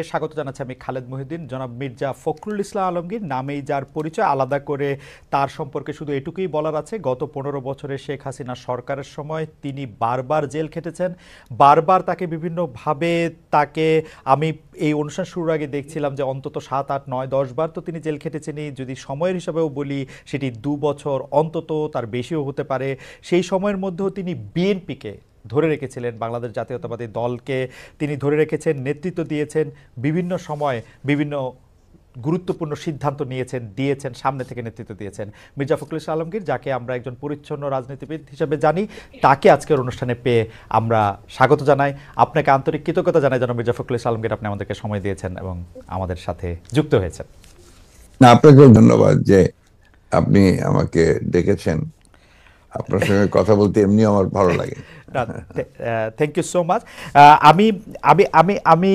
স্বাগত জানাচ্ছি আমি খালেদ মহিউদ্দিন। জনাব মির্জা ফখরুল ইসলাম আলমগীর নামেই যার পরিচয়, আলাদা করে তার সম্পর্কে শুধু এটুকুই বলার আছে, গত 15 বছরে শেখ হাসিনা সরকারের সময় তিনি বারবার জেল খেটেছেন। বারবার তাকে বিভিন্নভাবে আমি এই অনুষ্ঠান শুরুর আগে দেখছিলাম যে অন্তত 7, 8, 9, 10 বার তো তিনি জেল খেটেছেনই। যদি সময়ের হিসাবেও বলি সেটি 2 বছর, অন্তত তার বেশিও হতে পারে। সেই সময়ের মধ্যেও তিনি বিএনপিকে ধরে রেখেছিলেন, বাংলাদেশ জাতীয়তাবাদী দলকে তিনি ধরে রেখেছেন, নেতৃত্ব দিয়েছেন, বিভিন্ন সময় বিভিন্ন গুরুত্বপূর্ণ সিদ্ধান্ত দিয়েছেন, সামনে থেকে নেতৃত্ব দিয়েছেন। মির্জা ফখরুল ইসলাম আলমগীর, যাকে আমরা একজন পরিচ্ছন্ন রাজনীতিবিদ হিসেবে জানি, তাকে আজকের অনুষ্ঠানে পেয়ে আমরা স্বাগত জানাই। আপনাকে আন্তরিক কৃতজ্ঞতা জানাই যেন মির্জা ফখরুল ইসলাম আলমগীর, আপনি আমাদেরকে সময় দিয়েছেন এবং আমাদের সাথে যুক্ত হয়েছেন। না, আপনাকেও ধন্যবাদ যে আপনি আমাকে ডেকেছেন। আপনার সঙ্গে কথা বলতে এমনিও আমার ভালো লাগে। Thank you so much. আমি আমি আমি আমি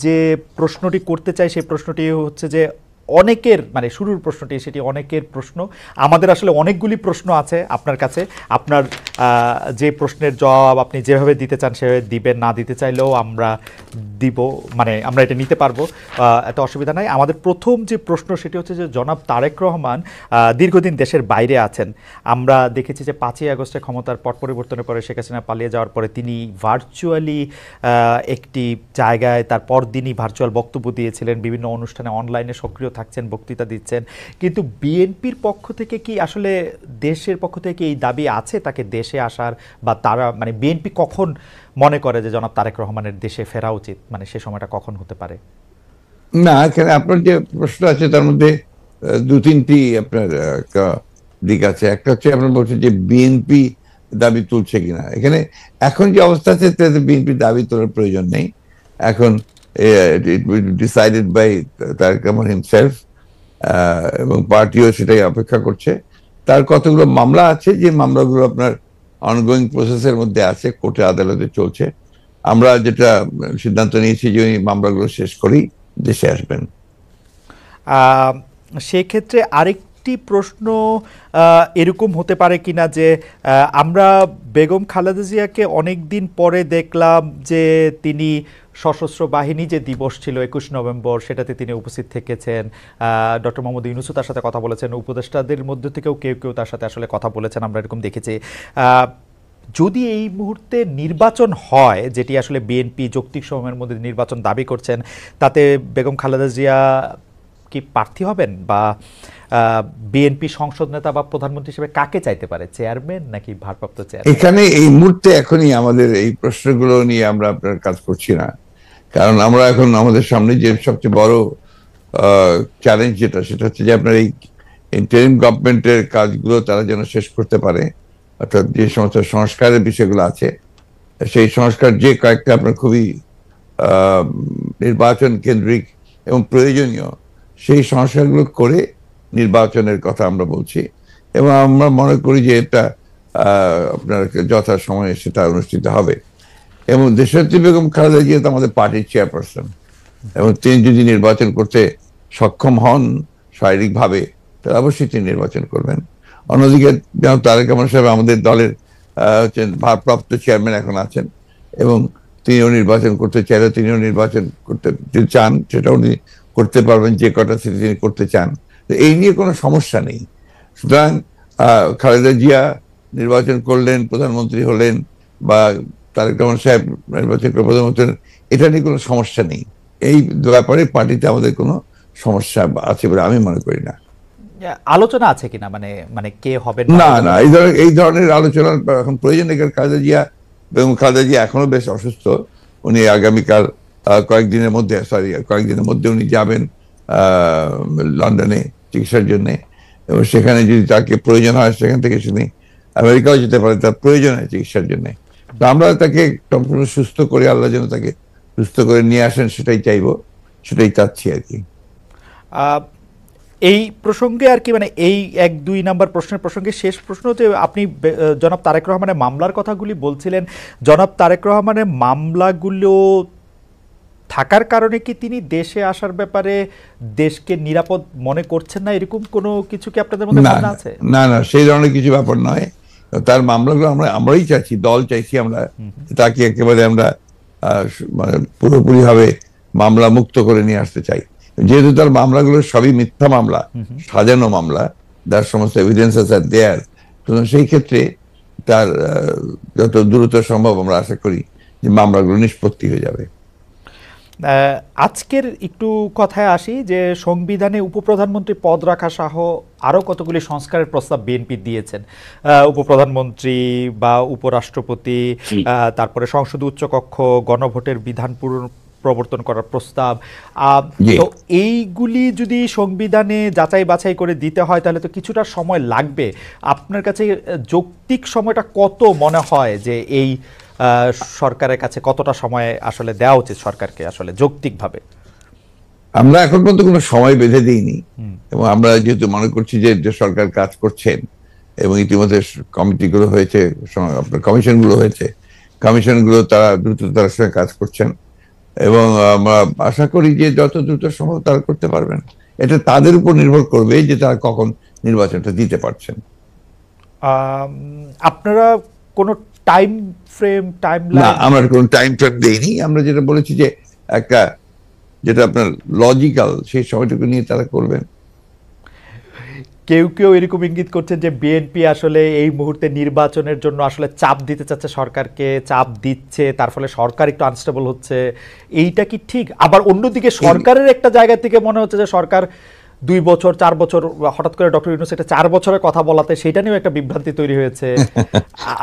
যে প্রশ্নটি করতে চাই সেই প্রশ্নটি হচ্ছে যে অনেকের, মানে শুরুর প্রশ্নটি সেটি অনেকের প্রশ্ন। আমাদের আসলে অনেকগুলি প্রশ্ন আছে আপনার কাছে। আপনার যে প্রশ্নের জবাব আপনি যেভাবে দিতে চান সেভাবে দিবেন, না দিতে চাইলেও আমরা দিব, মানে আমরা এটা নিতে পারবো, এত অসুবিধা নাই। আমাদের প্রথম যে প্রশ্ন সেটি হচ্ছে যে জনাব তারেক রহমান দীর্ঘদিন দেশের বাইরে আছেন। আমরা দেখেছি যে 5ই আগস্টে ক্ষমতার পট পরিবর্তনের পরে শেখ হাসিনা পালিয়ে যাওয়ার পরে তিনি ভার্চুয়ালি একটি জায়গায় তার পরদিনই ভার্চুয়াল বক্তব্য দিয়েছিলেন, বিভিন্ন অনুষ্ঠানে অনলাইনে সক্রিয় থাকছেন, বক্তৃতা দিচ্ছেন। কিন্তু বিএনপির পক্ষ থেকে কি আসলে, দেশের পক্ষ থেকে এই দাবি আছে তাকে দেশে আসার, বা তারা মানে বিএনপি কখন মনে করে যে জনাব তারেক রহমানের দেশে ফেরা উচিত, মানে সে সময়টা কখন হতে পারে? না, এখানে আপনার যে প্রশ্ন আছে তার মধ্যে 2-3টি আপনার দিক আছে। একটা হচ্ছে আপনার বলছেন যে বিএনপি দাবি তুলছে কিনা। এখানে এখন যে অবস্থা আছে তাতে বিএনপি দাবি তোলার প্রয়োজন নেই। এখন it will decided by Tarique Rahman himself, এবং পার্টিও সেটাই অপেক্ষা করছে। তার কতগুলো মামলা আছে, যে মামলাগুলো আপনার অনগোয়িং প্রসেসের মধ্যে আছে, কোর্টে আদালতে চলছে। আমরা যেটা সিদ্ধান্ত নিয়েছি যে ওই মামলাগুলো শেষ করেই দেশে আসবেন। সেক্ষেত্রে আরেকটি প্রশ্ন এরকম হতে পারে কিনা যে আমরা বেগম খালেদা জিয়াকে অনেক দিন পরে দেখলাম যে তিনি সশস্ত্র বাহিনী যে দিবস ছিল 21 নভেম্বর, সেটাতে তিনি উপস্থিত থেকেছেন। ডক্টর মোহাম্মদ ইউনূসও তার সাথে কথা বলেছেন, উপদেষ্টাদের মধ্যে থেকেও কেউ কেউ তার সাথে আসলে কথা বলেছেন, আমরা এরকম দেখেছি। যদি এই মুহূর্তে নির্বাচন হয়, যেটি আসলে বিএনপি যৌক্তিক সময়ের মধ্যে নির্বাচন দাবি করছেন, তাতে বেগম খালেদা জিয়া কি প্রার্থী হবেন, বা বিএনপি সংসদ নেতা বা প্রধানমন্ত্রী হিসেবে কাকে চাইতে পারে, চেয়ারম্যান নাকি ভারপ্রাপ্ত চেয়ারম্যান? এখানে এই মুহূর্তে এখনই আমাদের এই প্রশ্নগুলো নিয়ে আমরা আপনার কাজ করছি না, কারণ আমরা এখন আমাদের সামনে যে সবচেয়ে বড় চ্যালেঞ্জ সেটা হচ্ছে যে আপনার এই ইন্টারিম গভর্নমেন্টের কাজগুলো তারা যেন শেষ করতে পারে, অর্থাৎ যে সমস্ত সংস্কারের বিষয়গুলো আছে সেই সংস্কার যে কয়েকটা আপনার খুবই নির্বাচন কেন্দ্রিক এবং প্রয়োজনীয়, সেই সংস্কারগুলো করে নির্বাচনের কথা আমরা বলছি। এবং আমরা মনে করি যে এটা আপনার যথা সময়ে সেটা অনুষ্ঠিত হবে। এবং দেশনেত্রী বেগম খালেদা জিয়া তো আমাদের পার্টির চেয়ারপারসন, এবং তিনি যদি নির্বাচন করতে সক্ষম হন শারীরিকভাবে, তাহলে অবশ্যই তিনি নির্বাচন করবেন। অন্যদিকে যেমন তারেক রহমান সাহেব আমাদের দলের ভারপ্রাপ্ত চেয়ারম্যান এখন আছেন, এবং তিনিও নির্বাচন করতে চাইলে তিনিও নির্বাচন করতে চান, সেটা উনি করতে পারবেন যে কটা সিটি তিনি করতে চান। এই নিয়ে কোনো সমস্যা নেই। সুতরাং খালেদা জিয়া নির্বাচন করলেন, প্রধানমন্ত্রী হলেন, বা তারেক রহমান সাহেব নির্বাচন করে প্রধানমন্ত্রী, এটা নিয়ে কোনো সমস্যা নেই। এই ব্যাপারে পার্টিতে আমাদের কোনো সমস্যা আছে বলে আমি মনে করি না। আলোচনা আছে কিনা, মানে মানে কে হবে না না, এই ধরনের আলোচনার এখন প্রয়োজন নেই। খালেদা জিয়া, বেগম খালেদা জিয়া এখনো বেশ অসুস্থ। উনি আগামীকাল কয়েকদিনের মধ্যে উনি যাবেন লন্ডনে চিকিৎসার জন্য, এবং সেখানে যদি তাকে প্রয়োজন হয় সেখান থেকে তিনি আমেরিকাও যেতে পারে তার প্রয়োজন হয় চিকিৎসার জন্য। তো আমরা তাকে সম্পূর্ণ সুস্থ করে, আল্লাহ যেন তাকে সুস্থ করে নিয়ে আসেন সেটাই চাইবো, সেটাই চাচ্ছি আর কি। এই প্রসঙ্গে আর কি, মানে এই 1-2 নাম্বার প্রশ্নের প্রসঙ্গে শেষ প্রশ্ন, যে আপনি জনাব তারেক রহমানের মামলার কথাগুলি বলছিলেন, জনাব তারেক রহমানের মামলাগুলো থাকার কারণে কি তিনি দেশে আসার ব্যাপারে দেশকে নিরাপদ মনে করছেন না, এরকম কোনো কিছু কি আপনাদের মধ্যে ভাবনা আছে? না না, সেই ধরনের কিছু ব্যাপার নয়। তার মামলাগুলো আমরাই চাইছি, দল চাইছি আমরা তাকে একেবারে আমরা মানে পুরোপুরি ভাবে মামলা মুক্ত করে নিয়ে আসতে চাই। যেহেতু তার মামলাগুলো সবই মিথ্যা মামলা, সাজানো মামলা, তার সমস্ত এভিডেন্সেস আর দেয়ার, সেই ক্ষেত্রে তার যত দ্রুত সম্ভব আমরা আশা করি যে মামলাগুলো নিষ্পত্তি হয়ে যাবে। আজকের একটু কথায় আসি যে সংবিধানে উপপ্রধানমন্ত্রী পদ রাখা সহ আরও কতগুলি সংস্কারের প্রস্তাব বিএনপি দিয়েছেন। উপপ্রধানমন্ত্রী বা উপরাষ্ট্রপতি, তারপরে সংসদ উচ্চকক্ষ, গণভোটের বিধান প্রবর্তন করার প্রস্তাব। তো এইগুলি যদি সংবিধানে যাচাই বাছাই করে দিতে হয় তাহলে তো কিছুটা সময় লাগবে। আপনার কাছে যৌক্তিক সময়টা কত মনে হয় যে এই সরকারের কাছে কতটা সময় আসলে দেওয়া উচিত সরকারকে আসলে যৌক্তিকভাবে? আমরা এখন পর্যন্ত কোনো সময় বেঁধে দিইনি, এবং আমরা যেহেতু মনে করছি যে সরকার কাজ করছেন এবং ইতিমধ্যে কমিটিগুলো হয়েছে, আপনার কমিশনগুলো হয়েছে, কমিশনগুলো তারা দ্রুততার সঙ্গে কাজ করছেন, এবং আমরা আশা করি যে যত দ্রুত সম্ভব তারা করতে পারবেন। এটা তাদের উপর নির্ভর করবে যে তারা কখন নির্বাচনটা দিতে পারছেন। আপনারা কোনো টাইম ফ্রেম, না, আমরা কোনো টাইম ফ্রেম দেইনি। আমরা যেটা বলেছি যে একটা যেটা আপনার লজিক্যাল, সেই সময়টুকু নিয়ে তারা করবেন। কেউ কেউ এরকম ইঙ্গিত করছেন যে বিএনপি আসলে এই মুহূর্তে নির্বাচনের জন্য আসলে চাপ দিতে চাচ্ছে, সরকারকে চাপ দিচ্ছে, তার ফলে সরকার একটু আনস্টেবল হচ্ছে। এইটা কি ঠিক? আবার অন্যদিকে সরকারের একটা জায়গা থেকে মনে হচ্ছে যে সরকার 2 বছর 4 বছর, হঠাৎ করে ডক্টর ইউনূস এটা 4 বছরের কথা বলাতে সেটা নিয়েও একটা বিভ্রান্তি তৈরি হয়েছে।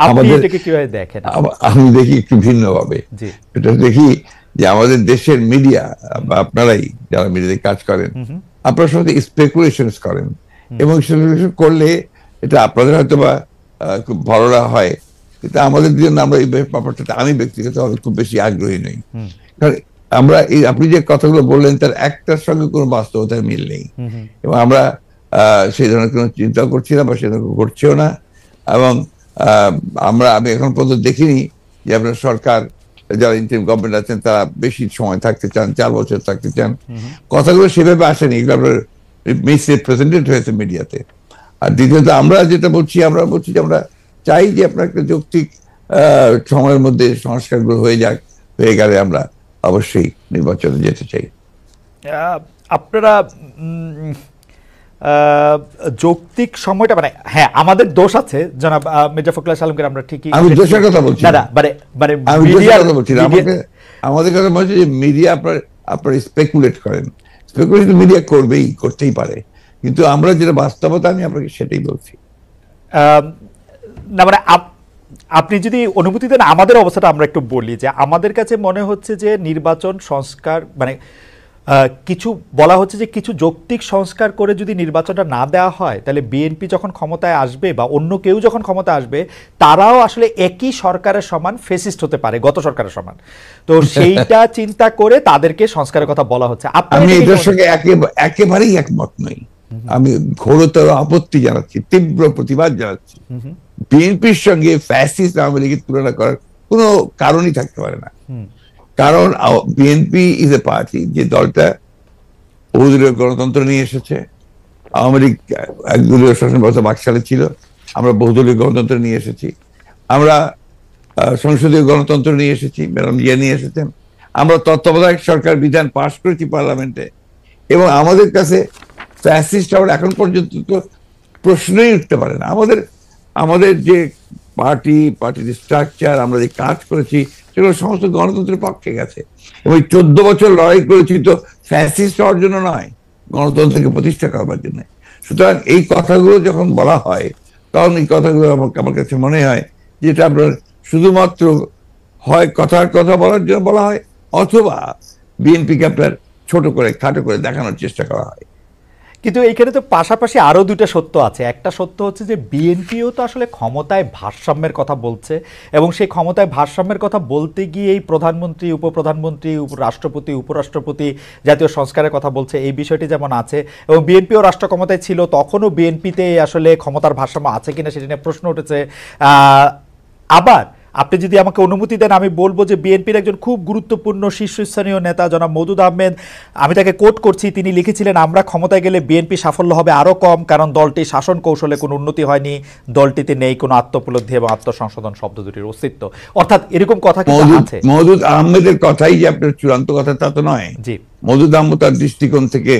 আপনি এটাকে কিভাবে দেখেন? আমি দেখি একটু ভিন্নভাবে। এটা দেখি যে আমাদের দেশের মিডিয়া বা আপনারাই যারা মিডিয়াতে কাজ করেন, আপনারা সবাই স্পেকুলেশনস করেন, এবং স্পেকুলেশন করলে এটা আপনাদের হয়তো বা খুব ভালোরা হয়, কিন্তু আমাদের জন্য আমরা এই ব্যাপারটা, আমি ব্যক্তিগত খুব বেশি আগ্রহী নই। কারণ আমরা আপনি যে কথাগুলো বললেন তার একটার সঙ্গে কোনো বাস্তবতার মিল নেই, এবং আমরা সেই ধরনের কোনো চিন্তা করছি না বা সেরকম করছেও না। এবং আমি এখন পর্যন্ত দেখিনি যে আপনার সরকার, যারা ইন্টারিম গভর্নমেন্ট আছেন তারা বেশি সময় থাকতে চান, 4 বছর থাকতে চান। কথাগুলো সেভাবে আসেনি, এগুলো আপনার মিসরিপ্রেজেন্টেড হয়েছে মিডিয়াতে। আর দ্বিতীয়ত আমরা যেটা বলছি, আমরা বলছি যে আমরা চাই যে আপনার একটা যৌক্তিক সময়ের মধ্যে সংস্কারগুলো হয়ে যাক, হয়ে গেলে আমরা অবশ্যই নির্বাচনে যেতে চাই। আপনারা যৌক্তিক সময়টা, মানে হ্যাঁ আমাদের দোষ আছে জনাব মির্জা ফখরুল আলমগীর, আমরা ঠিকই, আমি দোষের কথা বলছি না, আমি দোষের কথা বলছি না। আমাদের কথা বলছি যে মিডিয়া আপনার স্পেকুলেট করেন, স্পেকুলেশন মিডিয়া করতেই পারে, কিন্তু আমরা যেটা বাস্তবতা, আমি আপনাকে সেটাই বলছি। না মানে আপনি যদি অনুমতি দেন আমাদের অবস্থাটা আমরা একটু বলি, যে আমাদের কাছে মনে হচ্ছে যে নির্বাচন সংস্কার, মানে কিছু বলা হচ্ছে যে কিছু যৌক্তিক সংস্কার করে যদি নির্বাচনটা না দেওয়া হয় তাহলে বিএনপি যখন ক্ষমতায় আসবে বা অন্য কেউ যখন ক্ষমতায় আসবে তারাও আসলে একই সরকারের সমান ফেসিস্ট হতে পারে, গত সরকারের সমান। তো সেইটা চিন্তা করে তাদেরকে সংস্কারের কথা বলা হচ্ছে। আমি এটার সঙ্গে একেবারেই একমত নই। আমি ঘোরতর আপত্তি জানাচ্ছি, তীব্র প্রতিবাদ জানাচ্ছি। বিএনপির সঙ্গে ফ্যাসিস্ট আওয়ামী লীগের তুলনা করার কোনো কারণই থাকতে পারে না। কারণ বিএনপি ইজ এ পার্টি, যে দলটা বহুদলীয় গণতন্ত্র নিয়ে এসেছে। আওয়ামী লীগ একদলীয় শাসন ব্যবস্থা বাকশালে ছিল, আমরা বহুদলীয় গণতন্ত্র নিয়ে এসেছি। আমরা সংসদীয় গণতন্ত্র নিয়ে এসেছি, ম্যাডাম জিয়া নিয়ে এসেছেন। আমরা তত্ত্বাবধায়ক সরকার বিধান পাশ করেছি পার্লামেন্টে, এবং আমাদের কাছে ফ্যাসিস্ট হওয়ার এখন পর্যন্ত তো প্রশ্নই উঠতে পারে না। আমাদের যে পার্টির স্ট্রাকচার, আমরা যে কাজ করেছি, সেগুলো সমস্ত গণতন্ত্রের পক্ষে গেছে, এবং 14 বছর লড়াই করেছি তো ফ্যাসিস্ট হওয়ার জন্য নয়, গণতন্ত্রকে প্রতিষ্ঠা করবার জন্য। সুতরাং এই কথাগুলো যখন বলা হয়, তখন এই কথাগুলো আমার কাছে মনে হয় যেটা আপনার শুধুমাত্র হয় কথার কথা বলার জন্য বলা হয়, অথবা বিএনপিকে আপনার ছোট করে খাটো করে দেখানোর চেষ্টা করা হয়। কিন্তু এইখানে তো পাশাপাশি আরো দুটো সত্য আছে। একটা সত্য হচ্ছে যে বিএনপিও তো আসলে ক্ষমতায় ভারসাম্যের কথা বলছে, এবং সেই ক্ষমতায় ভারসাম্যের কথা বলতে গিয়ে এই প্রধানমন্ত্রী, উপপ্রধানমন্ত্রী, রাষ্ট্রপতি, উপরাষ্ট্রপতি জাতীয় সংস্কারের কথা বলছে, এই বিষয়টি যেমন আছে। এবং বিএনপিও রাষ্ট্র ক্ষমতায় ছিল, তখনও বিএনপিতে আসলে ক্ষমতার ভারসাম্য আছে কিনা সেটা নিয়ে প্রশ্ন উঠেছে। আবার আপনি যদি আমাকে অনুমতি দেন আমি বলবো যে বিএনপির একজন খুব গুরুত্বপূর্ণ শীর্ষস্থানীয় নেতা জনাব মওদুদ আহমেদ, আমি তাকে কোট করছি, তিনি লিখেছিলেন আমরা ক্ষমতায় গেলে বিএনপি সাফল্য হবে আরও কম, কারণ দলটি শাসন কৌশলে কোনো উন্নতি হয়নি, দলটিতে নেই কোনো আত্মোপলব্ধি এবং আত্মসংশোধন শব্দ দুটির অস্তিত্ব। অর্থাৎ এরকম কথা কিন্তু আছে। মওদুদ আহমেদের কথাই যে আপনার চূড়ান্ত কথা তা তো নয়। জি, মওদুদ আহমেদ তার দৃষ্টিকোণ থেকে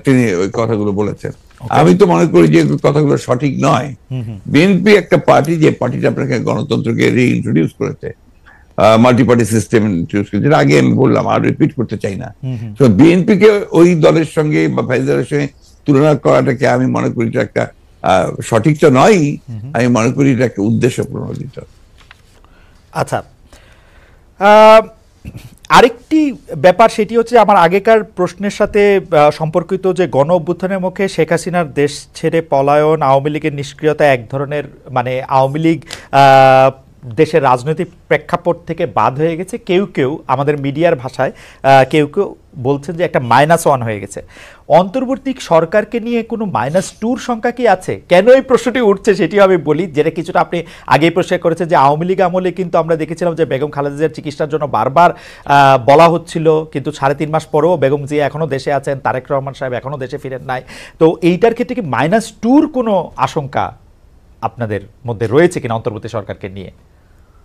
তিনি ওই কথাগুলো বলেছেন। আমি তো মনে করি যে কথাগুলো সঠিক নয়। বিএনপি একটা পার্টি, যে পার্টিটা আপনাকে গণতন্ত্রকে রিইন্ট্রোডিউস করেছে, মাল্টি পার্টি সিস্টেম ইন্ট্রোডিউস করেছে, আগে আমি বললাম, আর রিপিট করতে চাই না। তো বিএনপি কে ওই দলের সঙ্গে বা ফেডারেলের সঙ্গে তুলনা করাটাকে আমি মনে করি এটা একটা সঠিক তো নয়। আমি মনে করি এটা একটা উদ্দেশ্য প্রণোদিত। আচ্ছা, আরেকটি ব্যাপার সেটি হচ্ছে আমার আগেকার প্রশ্নের সাথে সম্পর্কিত, যে গণ অভ্যুত্থানের মুখে শেখ হাসিনার দেশ ছেড়ে পলায়ন, আওয়ামী লীগের নিষ্ক্রিয়তা এক ধরনের, মানে আওয়ামী লীগ দেশের রাজনৈতিক প্রেক্ষাপট থেকে বাদ হয়ে গেছে, কেউ কেউ আমাদের মিডিয়ার ভাষায় কেউ কেউ বলছেন যে একটা -1 হয়ে গেছে। অন্তর্বর্তী সরকারকে নিয়ে কোনো -2 সংখ্যা কি আছে? কেন এই প্রশ্নটি উঠছে সেটিও আমি বলি, যেটা কিছুটা আপনি আগেই প্রশ্ন করেছেন যে আওয়ামী লীগ আমলে কিন্তু আমরা দেখেছিলাম যে বেগম খালেদা জিয়ার চিকিৎসার জন্য বারবার বলা হচ্ছিল, কিন্তু 3.5 মাস পরেও বেগম জিয়া এখনও দেশে আছেন, তারেক রহমান সাহেব এখনও দেশে ফিরেন নাই। তো এইটার ক্ষেত্রে কি -2 কোনো আশঙ্কা আপনাদের মধ্যে রয়েছে কিনা অন্তর্বর্তী সরকারকে নিয়ে?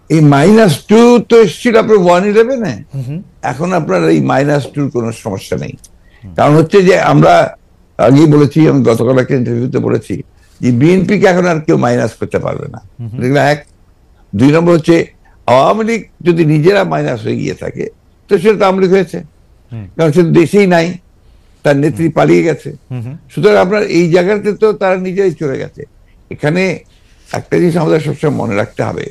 এই -2 তো এসেছিল আপনার 1/11-এ। এখন আপনার এই -2 কোনো সমস্যা নেই। কারণ হচ্ছে যে আমরা আগেই বলেছি, আমি গতকাল একটা ইন্টারভিউতে বলেছি যে বিএনপি কে এখন আর কেউ মাইনাস করতে পারবে না। এক, 2 নম্বর হচ্ছে আওয়ামী লীগ যদি নিজেরা মাইনাস হয়ে গিয়ে থাকে তো সেটা তো আওয়ামী লীগ হয়েছে, কারণ সে দেশেই নাই, তার নেত্রী পালিয়ে গেছে। সুতরাং আপনার এই জায়গাতে তো তারা নিজেই চলে গেছে। এখানে একটা জিনিস আমাদের সবসময় মনে রাখতে হবে,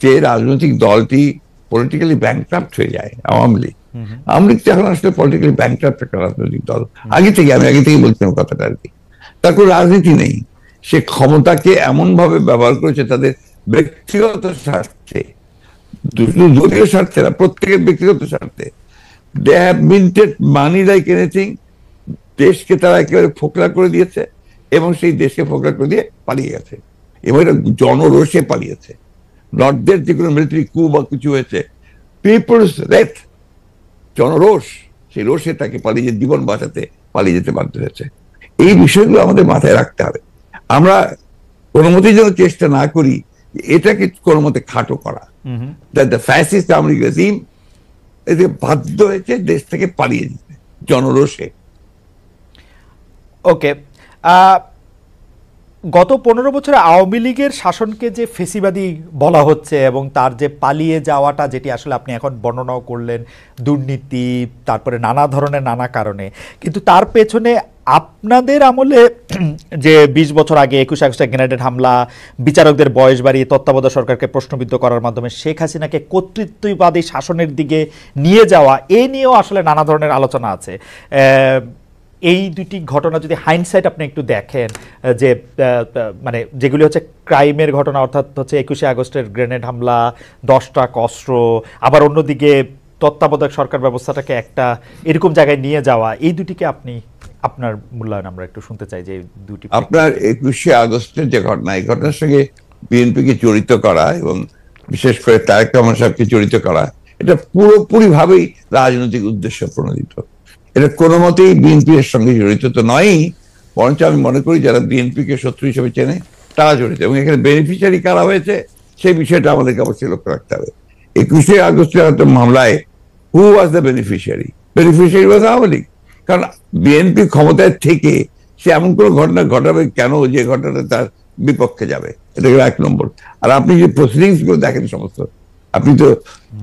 যে রাজনৈতিক দলটি পলিটিক্যালি ব্যাংক্রাফট হয়ে যায়। আওয়ামী লীগ এখন আসলে পলিটিক্যালি ব্যাংক্রাফট একটা রাজনৈতিক দল। আমি আগে থেকে বলছিলাম কথাটা আর কি। তার কোনো রাজনীতি নেই। সে ক্ষমতাকে এমন ভাবে ব্যবহার করেছে তাদের ব্যক্তিগত স্বার্থে, দলীয় স্বার্থে না, প্রত্যেকের ব্যক্তিগত স্বার্থে। They have minted money like anything. দেশকে তারা একেবারে ফোকলা করে দিয়েছে এবং সেই দেশকে ফোকলা করে দিয়ে পালিয়ে গেছে, এবং এটা জনরোষে পালিয়েছে। নর্থদের যে কোনো মিলিটারি কু বা কিছু হয়েছে, পিপলস রেথ, জনরোষ, সেই রোষে তাকে পালিয়ে জীবন বাঁচাতে পালিয়ে যেতে বাধ্য হয়েছে। এই বিষয়গুলো আমাদের মাথায় রাখতে হবে। আমরা কোনো মতেই যেন চেষ্টা না করি এটাকে কোনো মতে খাটো করা। ফ্যাসিস্ট আওয়ামী লীগ রেজিম এতে বাধ্য হয়েছে দেশ থেকে পালিয়ে যেতে জনরোষে। ওকে, গত 15 বছরে আওয়ামী লীগের শাসনকে যে ফেসিবাদী বলা হচ্ছে এবং তার যে পালিয়ে যাওয়াটা, যেটি আসলে আপনি এখন বর্ণনাও করলেন, দুর্নীতি, তারপরে নানা ধরনের নানা কারণে, কিন্তু তার পেছনে আপনাদের আমলে যে 20 বছর আগে 21 আগস্টে গ্রেনেড হামলা, বিচারকদের বয়স বাড়িয়ে তত্ত্বাবধায়ক সরকারকে প্রশ্নবিদ্ধ করার মাধ্যমে শেখ হাসিনাকে কর্তৃত্ববাদী শাসনের দিকে নিয়ে যাওয়া, এ নিয়েও আসলে নানা ধরনের আলোচনা আছে। এই দুটি ঘটনা যদি হাইন্ডসাইট আপনি একটু দেখেন, যে মানে যেগুলি হচ্ছে ক্রাইমের ঘটনা, অর্থাৎ হচ্ছে 21 আগস্টের গ্রেনেড হামলা, 10টা অস্ত্র, আবার অন্যদিকে তত্ত্বাবধায়ক সরকার ব্যবস্থাটাকে একটা এরকম জায়গায় নিয়ে যাওয়া, এই দুটিকে আপনি আপনার মূল্যায়ন আমরা একটু শুনতে চাই। যে দুটি আপনার 21 আগস্টের যে ঘটনা, এই ঘটনার সঙ্গে বিএনপিকে জড়িত করা এবং বিশেষ করে তারেক রহমান সাহেবকে জড়িত করা, এটা পুরোপুরি ভাবেই রাজনৈতিক উদ্দেশ্য প্রণোদিত। এটা কোনো মতেই বিএনপি এর সঙ্গে জড়িত তো নয়ই, বরঞ্চ আমি মনে করি যারা বিএনপি কে শত্রু হিসেবে চেনে তারা জড়িত। এবং এখানে বেনিফিশিয়ারি কারা হয়েছে সেই বিষয়টা আমাদেরকে অবশ্যই লক্ষ্য রাখতে হবে। 21 আগস্টের একটা মামলায় who was the beneficiary? Beneficiary was Awami League. কারণ বিএনপি ক্ষমতায় থেকে সে এমন কোনো ঘটনা ঘটাবে কেন যে ঘটনাটা তার বিপক্ষে যাবে? এটা গেল 1 নম্বর। আর আপনি যে প্রসিডিংস গুলো দেখেন সমস্ত, আপনি তো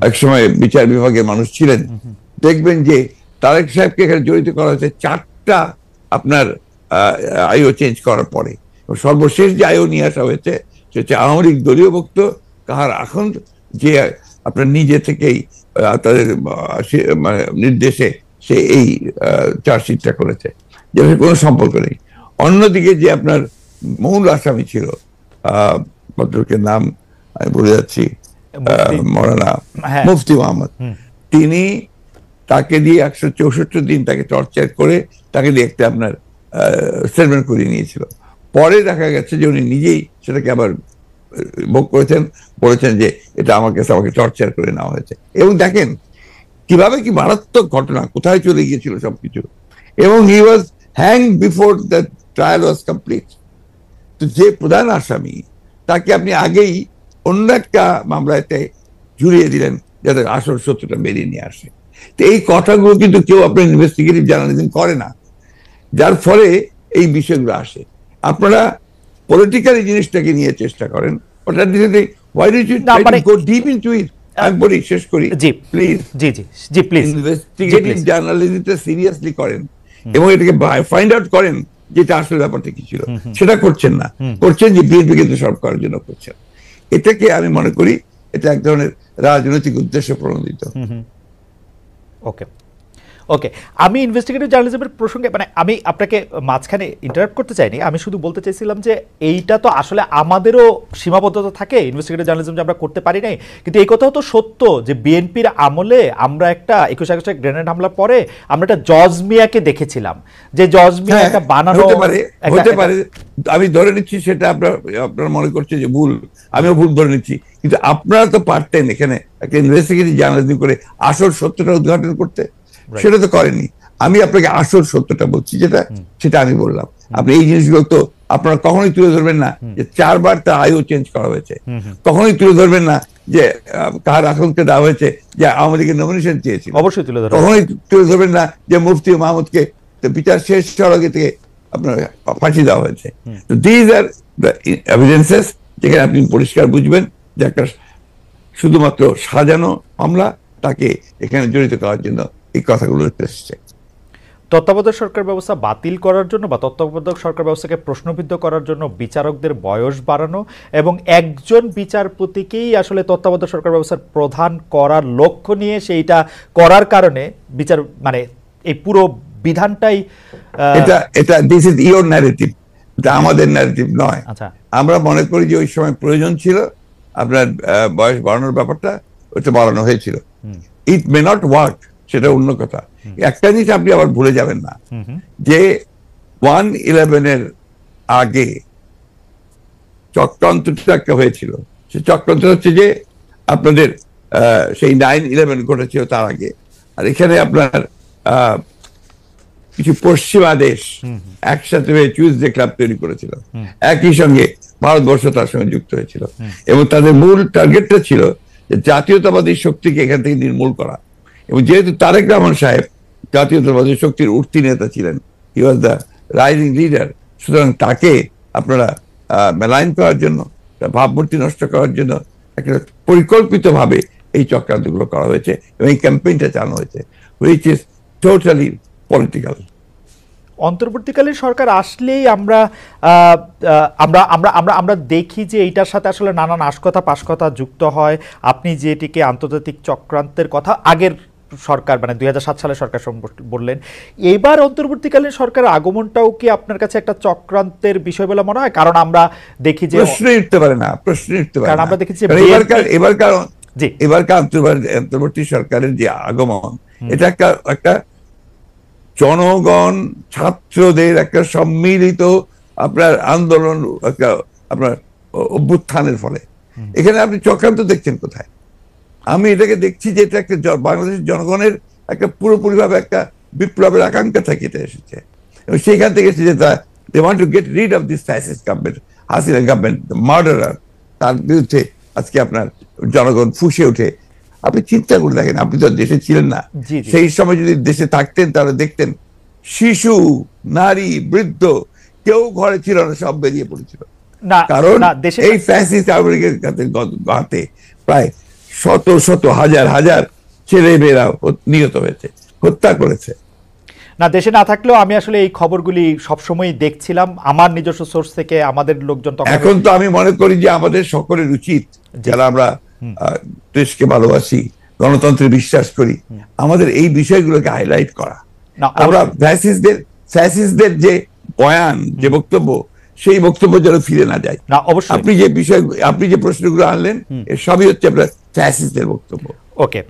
একসময় বিচার বিভাগের মানুষ ছিলেন, দেখবেন যে তারেক সাহেবকে এখানে জড়িত করা হয়েছে 4টা আপনার আইও চেঞ্জ করার পরে। সর্বশেষ যে আইও নিয়ে আসা হয়েছে সে হচ্ছে আওয়ামী লীগ দলীয় ভুক্ত কাহার এখন যে আপনার নিজে থেকেই তাদের নির্দেশে সে এই চার্জশিটটা করেছে, যেটা কোনো সম্পর্ক নেই। অন্যদিকে যে আপনার মূল আসামি ছিল, ভদ্রলোকের নাম আমি বলে যাচ্ছি, মৌলানা মুফতি মোহাম্মদ, তিনি তাকে দিয়ে 164 দিন তাকে টর্চার করে তাকে দিয়ে একটা আপনার স্টেটমেন্ট করিয়ে নিয়েছিল। পরে দেখা গেছে যে উনি নিজেই সেটাকে আবার ভোগ করেছেন, বলেছেন যে এটা আমাকে টর্চার করে নেওয়া হয়েছে। এবং দেখেন কিভাবে কি মারাত্মক ঘটনা, কোথায় চলে গিয়েছিল সবকিছু। এবং he was hang before the trial was complete. তো যে প্রধান আসামি তাকে আপনি আগেই অন্য একটা মামলাতে জুড়িয়ে দিলেন যাতে আসল সত্যটা বেরিয়ে নিয়ে আসে। তো এই কথাগুলো কিন্তু কেউ আপনার ইনভেস্টিগেটিভ জার্নালিজম করে না, যার ফলে এই বিষয়গুলো আসে। আপনারা পলিটিক্যাল জিনিসটাকে নিয়ে চেষ্টা করেন, আমি বলি শেষ করি প্লিজ। ইনভেস্টিগেটিভ জার্নালিজমটা সিরিয়াসলি করেন এবং এটাকে ফাইন্ড আউট করেন যেটা আসলে ব্যাপারটা কি ছিল। সেটা করছেন না, করছেন যে বিএনপি কিন্তু সলভ করার জন্য করছেন। এটাকে আমি মনে করি এটা এক ধরনের রাজনৈতিক উদ্দেশ্য প্রণোদিত। ওকে ওকে, আমি ইনভেস্টিগেটিভ জার্নালিজমের প্রসঙ্গে মানে আমি আপনাকে মাঝখানে ইন্টারাপ্ট করতে চাইনি, আমি শুধু বলতে চাইছিলাম যে এইটা তো আসলে আমাদেরও সীমাবদ্ধতা থাকে, ইনভেস্টিগেটিভ জার্নালিজম যে আমরা করতে পারি নাই, কিন্তু এই কথাও তো সত্য যে বিএনপির আমলে আমরা একটা 21 আগস্টে গ্রেনেড হামলার পরে আমরা একটা জজ মিয়াকে দেখেছিলাম, যে জজ মিয়া একটা বানানো হতে পারে। আমি ধরে নিচ্ছি সেটা আপনারা মনে করছে যে ভুল, আমিও ভুল ধরে নিচ্ছি, কিন্তু আপনারা তো পারতেন এখানে একটা ইনভেস্টিগেটিভ জার্নালিজম করে আসল সত্যটা উদ্ঘাটন করতে, সেটা তো করেনি। আমি আপনাকে আসল সত্যটা বলছি যেটা, সেটা আমি বললাম। আপনি এই জিনিসগুলো তো আপনারা কখনোই তুলে ধরবেন না যে 4 বার তার আয়ু চেঞ্জ করা হয়েছে, কখনোই তুলে ধরবেন না যে কার আকাঙ্ক্ষা দেওয়া হয়েছে যে আওয়ামী লীগের নমিনেশন চেয়েছিল, অবশ্যই তুলে ধরবেন। কখনোই তুলে ধরবেন না যে মুফতি মাহমুদকে বিচার শেষ হওয়ার আগে থেকে আপনার ফাঁসি দেওয়া হয়েছে। তো দিজ আর দ্য এভিডেন্সেস যেখানে আপনি পরিষ্কার বুঝবেন যে একটা শুধুমাত্র সাজানো মামলা, তাকে এখানে জড়িত করার জন্য এই কথাগুলো এসেছে। তত্ত্বাবধায়ক সরকার ব্যবস্থা বাতিল করার জন্য বা তত্ত্বাবধায়ক সরকার ব্যবস্থাকে প্রশ্নবিদ্ধ করার জন্য বিচারকদের বয়স বাড়ানো এবং একজন বিচারপতিকেই আসলে তত্ত্বাবধায়ক সরকার ব্যবস্থার প্রধান করার লক্ষ্য নিয়ে সেইটা করার কারণে বিচার মানে এই পুরো বিধানটাই এটা দিস ইজ ইওর ন্যারেটিভ, এটা আমাদের ন্যারেটিভ নয়। আচ্ছা, আমরা মনে করি যে ওই সময় প্রয়োজন ছিল আপনার বয়স বাড়ানোর ব্যাপারটা, ওটা বাড়ানো হয়েছিল। ইট মে নট ওয়ার্ক, সেটা অন্য কথা। একটা জিনিস আপনি আবার ভুলে যাবেন না যে 1/11 আগে চক্রান্তটা একটা হয়েছিল। সে চক্রান্ত হচ্ছে যে আপনাদের সেই 9/11 ঘটেছিল তার আগে, আর এখানে আপনার কিছু পশ্চিমা দেশ একসাথে হয়ে চুইজডে ক্লাব তৈরি করেছিল, একই সঙ্গে ভারতবর্ষ তার সঙ্গে যুক্ত হয়েছিল, এবং তাদের মূল টার্গেটটা ছিল যে জাতীয়তাবাদী শক্তিকে এখান থেকে নির্মূল করা। এবং যেহেতু তারেক রহমান সাহেব জাতীয়তাবাদী শক্তির উঠতি নেতা ছিলেন, হি ওয়াজ দ্য রাইজিং লিডার, সুতরাং তাকে আপনারা মেলাইন করার জন্য, ভাবমূর্তি নষ্ট করার জন্য একটা পরিকল্পিতভাবে এই চক্রান্তগুলো করা হয়েছে এবং এই ক্যাম্পেইনটা চালানো হয়েছে, হুইচ ইজ টোটালি পলিটিক্যাল। অন্তর্বর্তীকালীন সরকার আসলেই আমরা আমরা আমরা আমরা আমরা দেখি যে এইটার সাথে আসলে নানান আশকথা পাশকথা যুক্ত হয়। আপনি যেটিকে আন্তর্জাতিক চক্রান্তের কথা আগের সরকার মানে 2007 সালের সরকার বললেন, এবার অন্তর্বর্তীকালীন সরকারের আগমনটাও কি আপনার কাছে একটা চক্রান্তের বিষয় বলে মনে হয়? কারণ আমরা দেখি যে প্রশ্ন উঠতে পারে না, প্রশ্ন উঠতে পারে না। আমরা দেখি যে এবারকার অন্তর্বর্তী সরকারের যে আগমন, এটা একটা জনগণ ছাত্রদের একটা সম্মিলিত আপনার আন্দোলন, একটা আপনার অভ্যুত্থানের ফলে। এখানে আপনি চক্রান্ত দেখছেন কোথায়? আমি এটাকে দেখছি যে এটা একটা বাংলাদেশের জনগণের একটা পুরোপুরিভাবে একটা বিপ্লবের আকাঙ্ক্ষা থেকে এটা এসেছে, এবং সেইখান থেকে এসেছে they want to get rid of this fascist government, Hasina government, the murderer। তার বিরুদ্ধে আজকে আপনার জনগণ ফুঁসে ওঠে। আপনি চিন্তা করে দেখেন, আপনি তো দেশে ছিলেন না, সেই সময় যদি দেশে থাকতেন তাহলে দেখতেন শিশু, নারী, বৃদ্ধ কেউ ঘরে ছিল না, সব বেরিয়ে পড়েছিল। কারণ এই ফ্যাসিস্ট আমেরিকার হাতে প্রায় শত শত হাজার হাজার ছেলে মেয়েরা নিহত হয়েছে, হত্যা করেছে। না, দেশে না থাকলেও আমি আসলে এই খবরগুলি সবসময় দেখছিলাম আমার নিজস্ব সোর্স থেকে। আমাদের লোকজন এখন তো আমি মনে করি যে আমাদের সকলের উচিত, যারা আমরা দেশকে ভালোবাসি, গণতন্ত্রে বিশ্বাস করি, আমাদের এই বিষয়গুলোকে হাইলাইট করা। আমরা ফ্যাসিস্টদের যে বয়ান, যে বক্তব্য, সেই বক্তব্য যেন ফিরে না যায়। না, অবশ্যই আপনি যে প্রশ্নগুলো আনলেন এর সবই হচ্ছে আপনার ফ্যাসিস্টদের বক্তব্য। ওকে,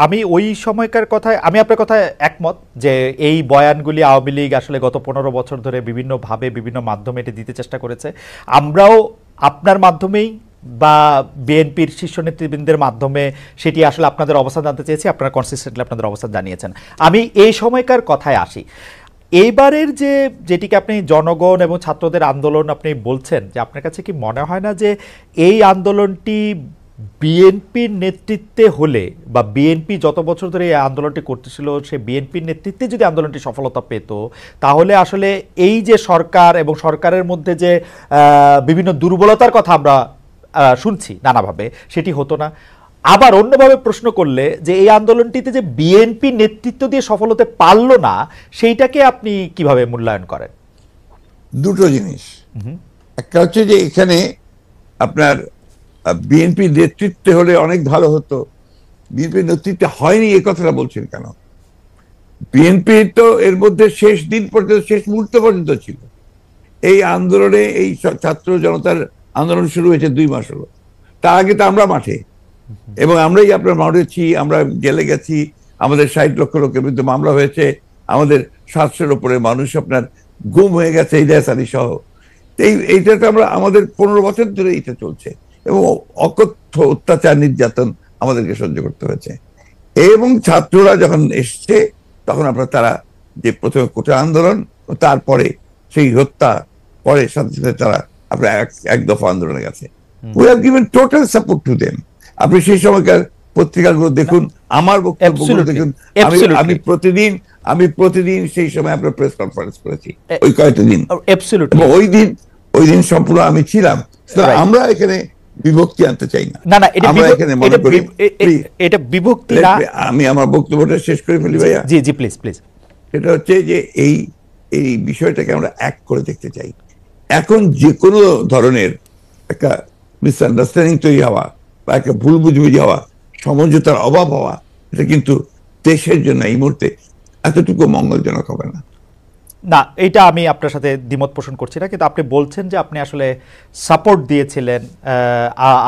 আমি ওই সময়কার কথায় আমি আপনার কথায় একমত যে এই বয়ানগুলি আওয়ামী লীগ আসলে গত 15 বছর ধরে বিভিন্নভাবে বিভিন্ন মাধ্যমে এটা দিতে চেষ্টা করেছে। আমরাও আপনার মাধ্যমেই বা বিএনপির শীর্ষ নেতৃবৃন্দের মাধ্যমে সেটি আসলে আপনাদের অবস্থান জানতে চেয়েছি, আপনারা কনসিস্টেন্টলি আপনাদের অবস্থান জানিয়েছেন। আমি এই সময়কার কথায় আসি। এইবারের যেটিকে আপনি জনগণ এবং ছাত্রদের আন্দোলন আপনি বলছেন, যে আপনার কাছে কি মনে হয় না যে এই আন্দোলনটি বিএনপির নেতৃত্বে হলে, বা বিএনপি যত বছর ধরে এই আন্দোলনটি করতেছিল সে বিএনপির নেতৃত্বে যদি আন্দোলনটি সফলতা পেত, তাহলে আসলে এই যে সরকার এবং সরকারের মধ্যে যে বিভিন্ন দুর্বলতার কথা আমরা শুনছি নানাভাবে, সেটি হতো না? আবার অন্যভাবে প্রশ্ন করলে, যে এই আন্দোলনটিতে যে বিএনপি নেতৃত্ব দিয়ে সফল হতে পারলো না, সেইটাকে আপনি কিভাবে মূল্যায়ন করেন? দুটো জিনিস। একটা হচ্ছে যে এখানে আপনার বিএনপি নেতৃত্বে হলে অনেক ভালো হতো, বিএনপি নেতৃত্বে হয়নি এই কথাটা বলছেন কেন? বিএনপি তো এর মধ্যে শেষ দিন পর্যন্ত, শেষ মুহূর্ত পর্যন্ত ছিল এই আন্দোলনে। এই ছাত্র জনতার আন্দোলন শুরু হয়েছে 2 মাস হলো, তার আগে তো আমরা মাঠে, এবং আমরাই আপনার মাঠেছি, আমরা জেলে গেছি, আমাদের 60 লক্ষ লোকের বিরুদ্ধে মামলা হয়েছে, আমাদের 700-এর উপরে মানুষ আপনার গুম হয়ে গেছে ইলিয়াস আলী সহ। এইটা তো আমরা, আমাদের 15 বছর ধরে এটা চলছে, এবং অকথ্য অত্যাচার নির্যাতন আমাদেরকে সহ্য করতে হয়েছে। এবং ছাত্ররা যখন এসছে তখন আপনার তারা যে প্রথমে কোটা আন্দোলন, তারপরে সেই হত্যা, পরে সাথে সাথে তারা আপনার এক দফা আন্দোলনে গেছে। We have given total support to them. আপনি সেই সময়কার পত্রিকাগুলো দেখুন, আমার বক্তব্যগুলো দেখুন। আমি প্রতিদিন সেই সময় আপনার প্রেস কনফারেন্স করেছি ওই কয়েকটা দিন, ওই দিন সম্পূর্ণ আমি ছিলাম। আমরা এখানে বিভক্তি আনতে চাই না। আমরা এখানে মনে করি এটা বিভক্তি না। আমি আমার বক্তব্যটা শেষ করে ফেলি ভাইয়া। জি জি, প্লিজ প্লিজ। সেটা হচ্ছে যে এই বিষয়টাকে আমরা এক করে দেখতে চাই। এখন যে কোনো ধরনের একটা মিসআন্ডারস্ট্যান্ডিং তৈরি হওয়া বা একটা ভুল বুঝবুঝি হওয়া, সমঝোতার অভাব হওয়া, এটা কিন্তু দেশের জন্য এই মুহূর্তে এতটুকু মঙ্গলজনক হবে না। না, এটা আমি আপনার সাথে দ্বিমত পোষণ করছি না, কিন্তু আপনি বলছেন যে আপনি আসলে সাপোর্ট দিয়েছিলেন,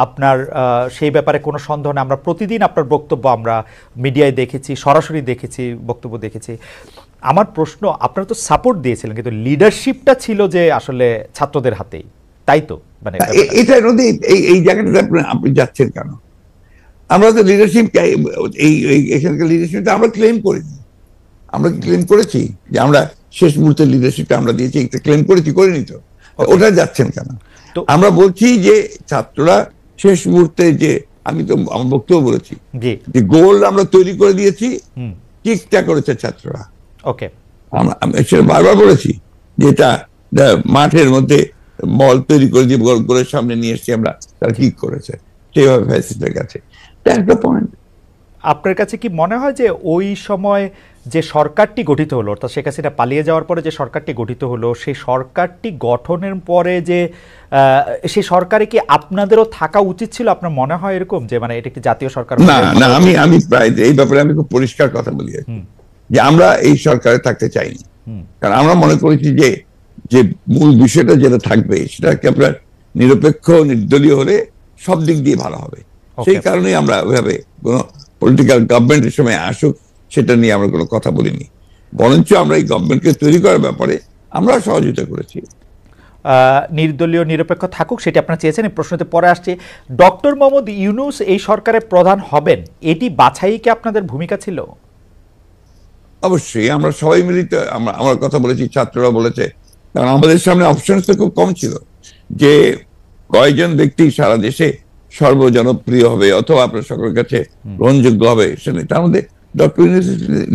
আপনার সেই ব্যাপারে কোনো সন্দেহ নেই। আমরা প্রতিদিন আপনার বক্তব্য আমরা মিডিয়ায় দেখেছি, সরাসরি দেখেছি, বক্তব্য দেখেছি। আমার প্রশ্ন, আপনারা তো সাপোর্ট দিয়েছিলেন, কিন্তু লিডারশিপটা ছিল যে আসলে ছাত্রদের হাতেই, তাই তো? মানে এটা এই জায়গাটাতে আপনি যাচ্ছেন কেন? আমরা তো লিডারশিপ, এখানকার লিডারশিপটা আমরা ক্লেম করিনি। আমরা ক্লেম করেছি যে আমরা শেষ মুহূর্তের লিডারশিপটা আমরা দিয়েছি, একটা ক্লেম করেছি, করিনি তো? ওটা যাচ্ছেন কেন? আমরা বলছি যে ছাত্ররা শেষ মুহূর্তে, যে আমি তো আমার বক্তব্য বলেছি যে গোল আমরা তৈরি করে দিয়েছি, কিকটা করেছে ছাত্ররা। ওকে, আমি সেটা বারবার বলেছি যে এটা মাঠের মধ্যে বল তৈরি করে দিয়ে গোলের সামনে নিয়ে এসেছি আমরা, তারা কিক করেছে, সেইভাবে ফ্যাসিলিটি গেছে। That's point. আপনার কাছে কি মনে হয় যে ওই সময় যে সরকারটি গঠিত হলো, অর্থাৎ শেখ হাসিনা পালিয়ে যাওয়ার পরে যে সরকারটি গঠিত হলো, সেই সরকারটি গঠনের পরে যে সেই সরকারে কি আপনাদেরও থাকা উচিত ছিল? আপনার মনে হয় এরকম যে মানে এটা একটি জাতীয় সরকার? না, আমি প্রায় এই ব্যাপারে আমি খুব পরিষ্কার কথা বলি যে আমরা এই সরকারে থাকতে চাইনি। কারণ আমরা মনে করেছি যে মূল বিষয়টা যেটা থাকবে সেটাকে আপনার নিরপেক্ষ, নির্দলীয় হলে সব দিক দিয়ে ভালো হবে। সেই কারণেই আমরা ওইভাবে কোনো পলিটিক্যাল গভর্নমেন্টের সময় আসুক সেটা নিয়ে আমরা কোনো কথা বলিনি, বরঞ্চ আমরা এই গভর্নমেন্টকে তৈরি করার ব্যাপারে আমরা সহযোগিতা করেছি। নির্দলীয় নিরপেক্ষ থাকুক সেটি আপনারা চেয়েছেন। এই প্রশ্নতে পরে আসছে, ডক্টর মোহাম্মদ ইউনূস এই সরকারের প্রধান হবেন, এটি বাছাই কি আপনাদের ভূমিকা ছিল? অবশ্যই, আমরা সবাই মিলিত আমার কথা বলেছি, ছাত্ররা বলেছে, কারণ আমাদের সামনে অপশন তো খুব কম ছিল যে কয়জন ব্যক্তি সারা দেশে সর্বজনপ্রিয় হবে অথবা আপনার সকলের কাছে গ্রহণযোগ্য হবে, সেটা তার মধ্যে ডক্টর ইউনূস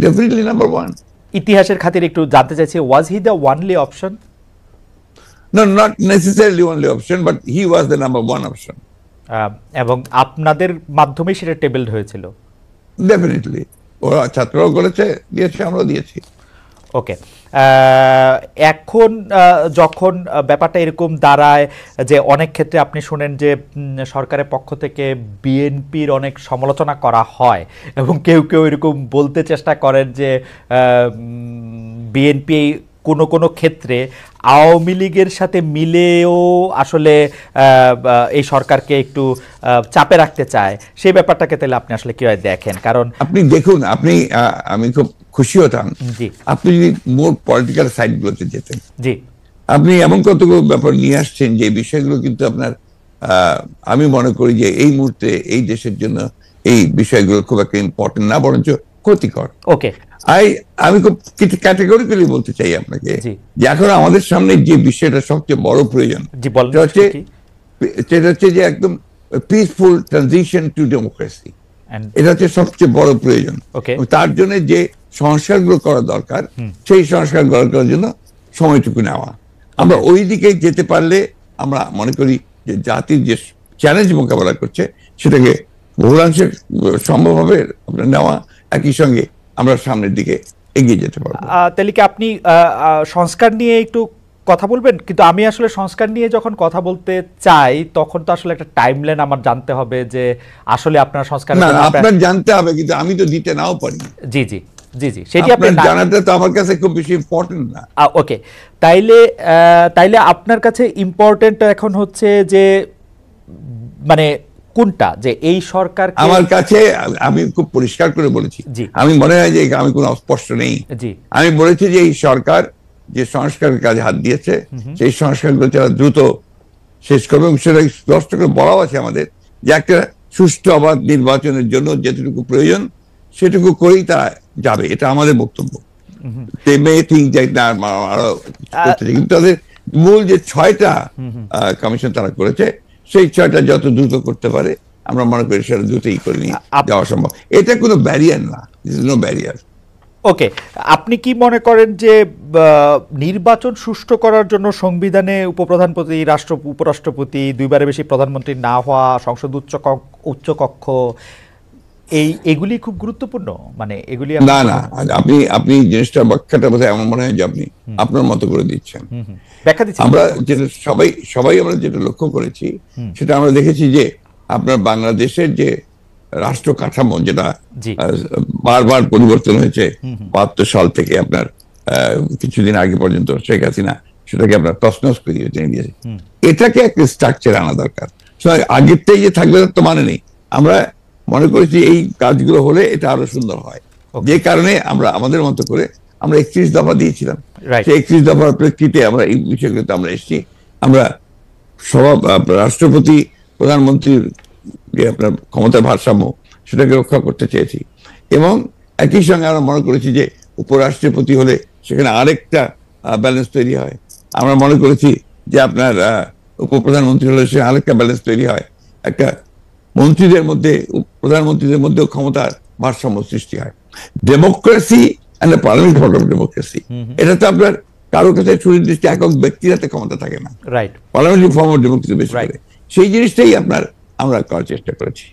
ডেফিনেটলি নাম্বার 1। ইতিহাসের খাতিরে একটু জানতে চাইছি, was he the only option? No, not necessarily only option, but he was the number 1 option. এবং আপনাদের মাধ্যমে সেটা টেবলড হয়েছিল? ডেফিনেটলি, ওরা ছাত্ররাও করেছে, দিয়েছে, আমরাও দিয়েছি। ওকে, এখন যখন ব্যাপারটা এরকম দাঁড়ায় যে অনেক ক্ষেত্রে আপনি শুনেন যে সরকারের পক্ষ থেকে বিএনপির অনেক সমালোচনা করা হয়, এবং কেউ কেউ এরকম বলতে চেষ্টা করেন যে বিএনপি কোনো কোনো ক্ষেত্রে আওয়ামী লীগের সাথে মিলেও আসলে এই সরকারকে একটু চাপে রাখতে চায়। সেই ব্যাপারটাকে তাহলে আপনি আসলে কিভাবে দেখেন? কারণ আপনি দেখুন, আমি খুব খুশি হতাম আপনি যদি মোর পলিটিক্যাল সাইডগুলোতে যেতেন। জি, আপনি এমন কতগুলো ব্যাপার নিয়ে আসছেন যে বিষয়গুলো কিন্তু আপনার আমি মনে করি যে এই মুহূর্তে এই দেশের জন্য এই বিষয়গুলো খুব একটা ইম্পর্টেন্ট না, বরঞ্চ ক্ষতিকর। ওকে, আমি খুব কিছু ক্যাটেগরিক্যালি বলতে চাই আপনাকে জি যে এখন আমাদের সামনে যে বিষয়টা সবচেয়ে বড় প্রয়োজন জি বলেন, সেটা হচ্ছে যে একদম পিসফুল ট্রানজিশন টু ডেমোক্রেসি। এটা হচ্ছে সবচেয়ে বড় প্রয়োজন। তার জন্য যে সংস্কারগুলো করা দরকার সেই সংস্কার করার জন্য সময়টুকু নেওয়া। আমরা ওই দিকে যেতে পারলে আমরা মনে করি যে জাতির যে চ্যালেঞ্জ মোকাবেলা করছে সেটাকে বহুলাংশে সম্ভবভাবে নেওয়া, একই সঙ্গে আমরা সামনের দিকে এগিয়ে যেতে পারবো। তাহলে কি আপনি সংস্কার নিয়ে একটু কথা বলবেন? কিন্তু আমি আসলে সংস্কার নিয়ে যখন কথা বলতে চাই তখন তো আসলে একটা টাইমলাইন আমার জানতে হবে যে আসলে আপনার সংস্কার আপনার জানতে হবে, কিন্তু আমি তো দিতে নাও পারি। জি জি জি জি, সেটি আপনার জানাটা তো আমার কাছে খুব বেশি ইম্পর্টেন্ট না। ওকে, তাইলে আপনার কাছে ইম্পর্টেন্ট এখন হচ্ছে যে মানে কোনটা, যে এই সরকার? আমার কাছে আমি খুব পরিষ্কার করে বলেছি, আমি মনে হয় যে আমি কোনো অস্পষ্ট নেই। আমি বলেছি যে এই সরকার যে সংস্কারের কাজে হাত দিয়েছে সেই সংস্কারগুলো যারা দ্রুত শেষ করবে, এবং সেটা স্পষ্ট করে বলাও আছে আমাদের যে একটা সুষ্ঠু অবাধ নির্বাচনের জন্য যেটুকু প্রয়োজন সেটুকু করেই তা যাবে, এটা আমাদের বক্তব্য। কিন্তু তাদের মূল যে 6টা কমিশন তারা করেছে সেই 6টা যত দ্রুত করতে পারে আমরা মনে করি সেটা দ্রুতই করে নিয়ে যাওয়া সম্ভব। এটা কোনো ব্যারিয়ার না, নো ব্যারিয়ার। ওকে, আপনি কি মনে করেন যে নির্বাচন সুষ্ঠু করার জন্য সংবিধানে উপপ্রধানপতি, উপরাষ্ট্রপতি, 2বারের বেশি প্রধানমন্ত্রী না হওয়া, সংসদ উচ্চকক্ষ, এগুলি খুব গুরুত্বপূর্ণ? মানে এগুলি না না, আপনি জিনিসটা ব্যাখ্যাটা বোধহয় এমন মনে হয় যে আপনি আপনার মতো করে দিচ্ছেন। ব্যাখ্যা দিচ্ছি। আমরা যেটা সবাই আমরা যেটা লক্ষ্য করেছি সেটা আমরা দেখেছি যে আপনার বাংলাদেশের যে রাষ্ট্র কাঠামো যেটা বারবার পরিবর্তন হয়েছে 72 সাল থেকে আপনার কিছুদিন আগে পর্যন্ত শেখ হাসিনা সেটাকে আপনার তছনছ করে দিয়েছে। এটাকে একটা স্ট্রাকচার আনা দরকার। আগের থেকে যে থাকবে তো মানে নেই। আমরা মনে করেছি এই কাজগুলো হলে এটা আরো সুন্দর হয়, যে কারণে আমরা আমাদের মতো করে আমরা 31 দফা দিয়েছিলাম। সেই 31 দফার প্রেক্ষিতে আমরা এই বিষয়গুলোতে আমরা এসেছি। আমরা রাষ্ট্রপতি, প্রধানমন্ত্রীর যে আপনার ক্ষমতার ভারসাম্য সেটাকে রক্ষা করতে চেয়েছি, এবং একই সঙ্গে আমরা মনে করেছি যে উপরাষ্ট্রপতি হলে সেখানে আরেকটা ব্যালেন্স তৈরি হয়। আমরা মনে করেছি যে আপনার উপপ্রধানমন্ত্রী হলে সে আরেকটা ব্যালেন্স তৈরি হয়, একটা মন্ত্রীদের মধ্যে প্রধানমন্ত্রীদের মধ্যেও ক্ষমতার ভারসাম্য সৃষ্টি হয়। Democracy and the parliament form of democracy, এটা তো আপনার কারোর কাছে সুনির্দিষ্ট একক ব্যক্তির হাতে ক্ষমতা থাকে না, পার্লামেন্টারি ফর্ম অফ ডেমোক্রেসি বেশি করে সেই জিনিসটাই আমরা করার চেষ্টা করেছি।